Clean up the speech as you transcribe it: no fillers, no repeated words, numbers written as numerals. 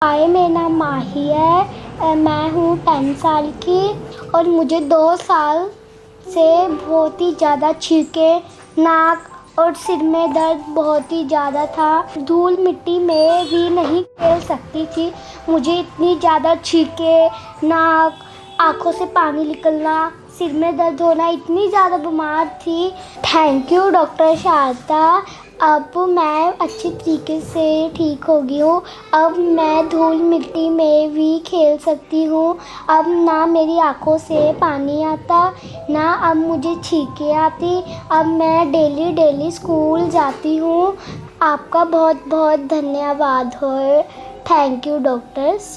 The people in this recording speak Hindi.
हाय, मेरा नाम माही है। मैं हूँ 10 साल की और मुझे 2 साल से बहुत ही ज़्यादा छींके, नाक और सिर में दर्द बहुत ही ज़्यादा था। धूल मिट्टी में भी नहीं खेल सकती थी। मुझे इतनी ज़्यादा छींके, नाक, आँखों से पानी निकलना, सिर में दर्द होना, इतनी ज़्यादा बीमार थी। Thank you doctor Sharda. अब मैं अच्छी तरीके से ठीक हो गई हूँ। अब मैं धूल मिट्टी में भी खेल सकती हूँ। अब ना मेरी आँखों से पानी आता, ना अब मुझे छींके आती। अब मैं डेली स्कूल जाती हूँ। आपका बहुत बहुत धन्यवाद हो। Thank you doctors.